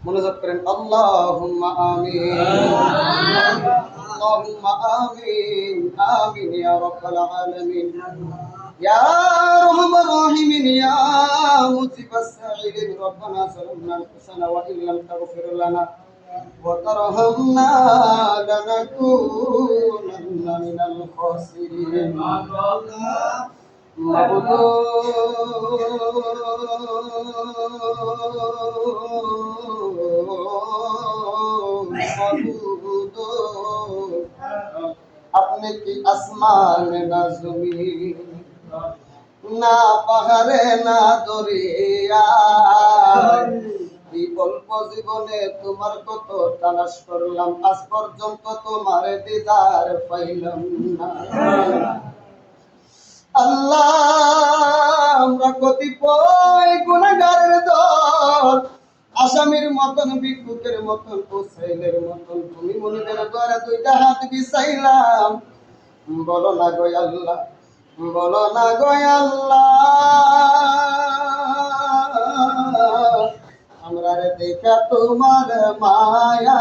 মুনাজাত করেন আল্লাহুম্মা আমিন আল্লাহুম্মা আমিন আমিন ইয়া রাব্বাল আলামিন ইয়া আরহামার রাহিমিন ইয়া মুজিবাস সাইলিন রব্বানা যালামনা আনফুসানা ওয়া ইল্লাম তাগফির লানা ওয়া তারহামনা লানাকুনান্না মিনাল খাসিরিন আপনি কি আসমানে না জমিন, না পাহাড়ে না দরিয়া, এই অল্প জীবনে তোমার কত তালাশ করলাম, আজ পর্যন্ত তোমার দিদার পাইলাম না। আল্লাহ, আমরা কতিপয় গুনাহগারের দল, আসামির মতন, ভিক্ষুকের মতন, কোসাইলের মতন তুমি মুনিদের দ্বারা দুইটা হাত বিছাইলাম। বলো না গো আল্লাহ, বলো না গো আল্লাহ, আমরা দেখা তোমার মায়া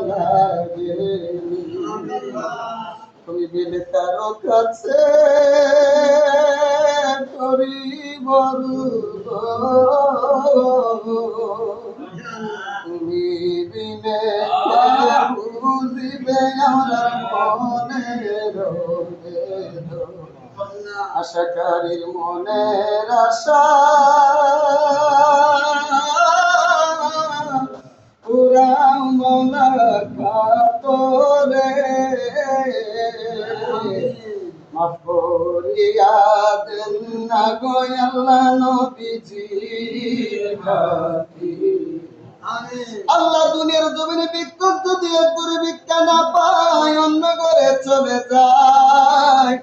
লাগে। তুমি বিলে কারো কাছে করিব তুমি বিনে বুঝিবে আমার মনের আশাকারীর মনের আশা পুরাও মৌলা কাতরে মাফ করিয়া দেন না গো আল্লাহ নবীজির খাতির। আল্লাহ, দুনিয়ার জমিনে ভিক্ষুক যদি একবারে ভিক্ষা না পায়, অন্য ঘরে চলে যায়,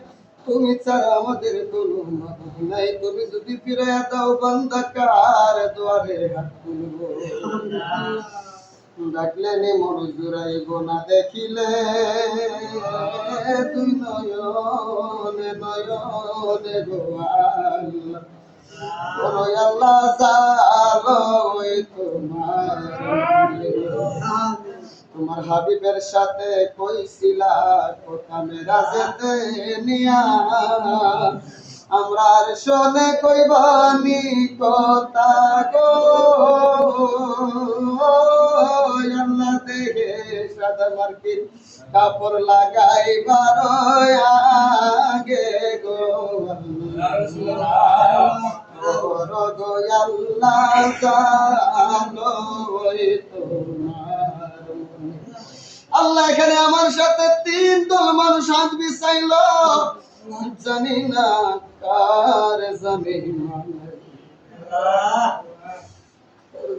তুমি ছাড়া আমাদের কোনো মাবুদ নাই। তুমি যদি ফিরাইয়া দাও, বান্দা কার দুয়ারে হাত তুলব? ডাকলে মন জুড়াইব না, দেখিলে তুই নয়নে নয়নে গো আল্লাহ। বলো আল্লাহ, জালো তোমার হাবিবের সাথে কইছিলা কথা মেরাজেতে নিয়া, আমরা আর শোনে কইবানি কথা গো আল্লাহ। দেখে সাদা মার্কিন কাপড় লাগাইবার আগে গো আল্লাহ, গো আল্লাহ জানো তোমার। আল্লাহ, এখানে আমার সাথে তিন দল মানুষ হাত বিছাইল, জানি না কার জানি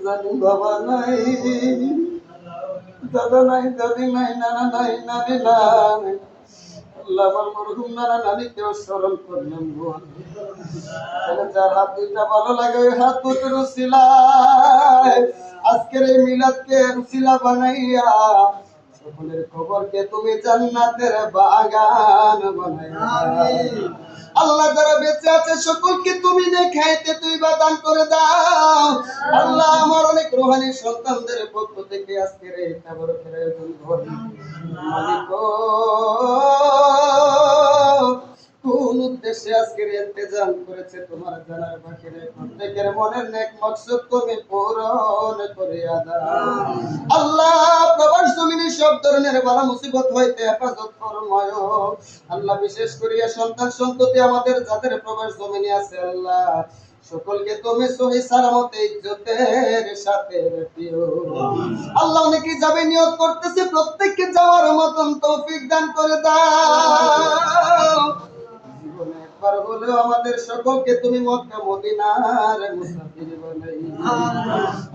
জানি বাবা নাই, দাদা নাই, দাদি নাই, নানা নাই, নানি নাই। আল্লাহ, আমার মরহুম নানা নানিকেও স্মরণ করলাম গো। যার হাত দুইটা ভালো লাগে, ওই হাত দুটোর উসিলায় আজকের এই মিলাদকে উসিলা বানাইয়া সকলের খবরকে তুমি জান্নাতের বাগান বানাইয়া। আল্লাহ, যারা বেঁচে আছে সকলকে তুমি খাইতে তুই দান করে দাও। আল্লাহ, আমার অনেক রোহানি সন্তানদের পক্ষ থেকে আজকের এই তাবারকের আয়োজন করি মালিক, কোন উদ্দেশ্যে আজকের ইন্তেজাম করেছে তোমার জানার বাহিরে, প্রত্যেকের মনের নেক মকসদ তুমি পূরণ করিয়া দাও। আল্লাহ, প্রবাস জমিনে সব ধরনের বালা মুসিবত হইতে হেফাজত ফরমায়। আল্লাহ, বিশেষ করিয়া সন্তান সন্ততি আমাদের যাদের প্রবাস জমিনে আছে, আল্লাহ সকলকে তুমি সহি সালামতে ইজ্জতের সাথে রাখিও। আল্লাহ, অনেকে যাবে নিয়ত করতেছে, প্রত্যেককে যাওয়ার মতন তৌফিক দান করে দাও। জীবনে একবার হলেও আমাদের সকলকে তুমি মক্কা মদিনার মুসাফির বানাইও।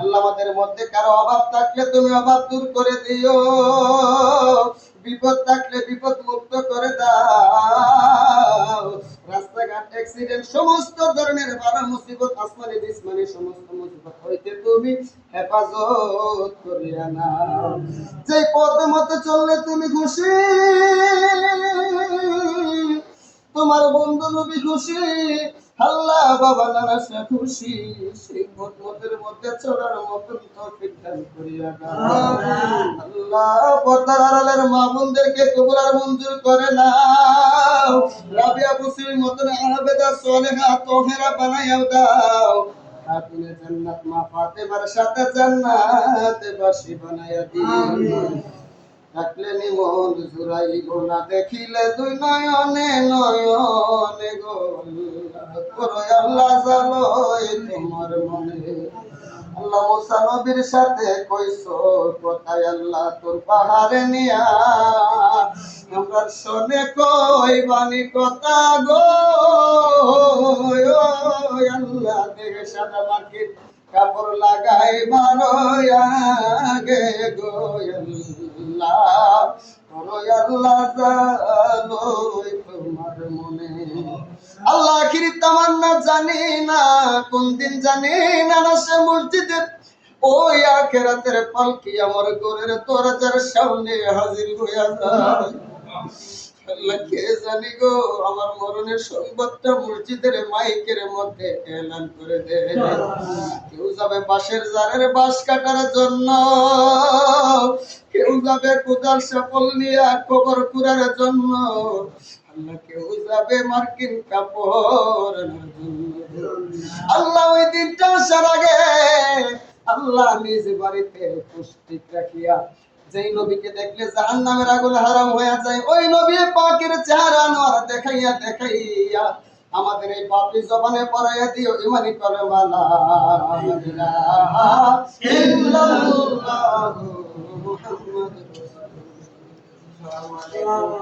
আল্লাহ, আমাদের মধ্যে কারো অভাব থাকলে তুমি অভাব দূর করে দিও, বিপদ থাকলে বিপদ মুক্ত করে দাও। রাস্তাঘাট অ্যাক্সিডেন্ট সমস্ত ধরনের বাধা মুসিবত আসমানি বিসমানি সমস্ত মুসিবত হইতে তুমি হেফাজত করিয়া নাও। যে পথ মতে চললে তুমি খুশি, তোমার বন্ধু নবী খুশি, আল্লাহ বাবা নানা শাহ খুশি, সেই মতের মধ্যে চলার মতন তৌফিক দান করিয়া দাও। আল্লাহ পর্দার আড়ালের মা বোনদেরকে কবুল আর মঞ্জুর করে নাও। রাবিয়া বসির মতন আবেদা সালেহা তোহেরা বানাইয়া দাও। খাতুনে জান্নাত মা ফাতেমার সাথে জান্নাতে বাসী বানাইয়া দিও। ডাকলে নিমন জুড়াইব না, দেখিলে দুই নয়নে নয়নে গো। করো আল্লাহ জালোই তোমার মনে। আল্লাহ মুসা নবীর সাথে কইছো কথায় আল্লাহ তোর পাহাড়ে নিয়া, আমরা শোনে কই বাণী কথা গো। আল্লাহ দেখে সাদা মাটির কাপড় লাগাই বারো আগে গো। আল্লাহ করো আল্লাহ জালোই তোমার মনে। আল্লাহ আখিরি তামান্না জানি না কোন দিন, জানি না সে মসজিদের ওই আখেরাতের পালকি আমার ঘরের দরজার সামনে হাজির হইয়া যায়। আল্লাহ কে জানি গো, আমার মরণের সংবাদটা মসজিদের মাইকের মধ্যে এলান করে দে। কেউ যাবে বাঁশের জারের বাঁশ কাটার জন্য, কেউ যাবে কোদাল সাপল নিয়ে কবর কুড়ার জন্য, আল্লাহ কেউ যাবে মার্কিন কাপড় আনার জন্য। আল্লাহ ওই দিনটা আসার আগে আল্লাহ নিজ বাড়িতে পুষ্টিক রাখিয়া, যেই নবীকে দেখলে জাহান্নামের আগুন হারাম হয়ে যায়, ওই নবী পাকের চেহারা আনোয়ার দেখাইয়া দেখাইয়া আমাদের এই পাপী জবানে পড়াইয়া দিও ইমানি কলমা লা ইলাহা ইল্লাল্লাহু মুহাম্মাদুর রাসূলুল্লাহ।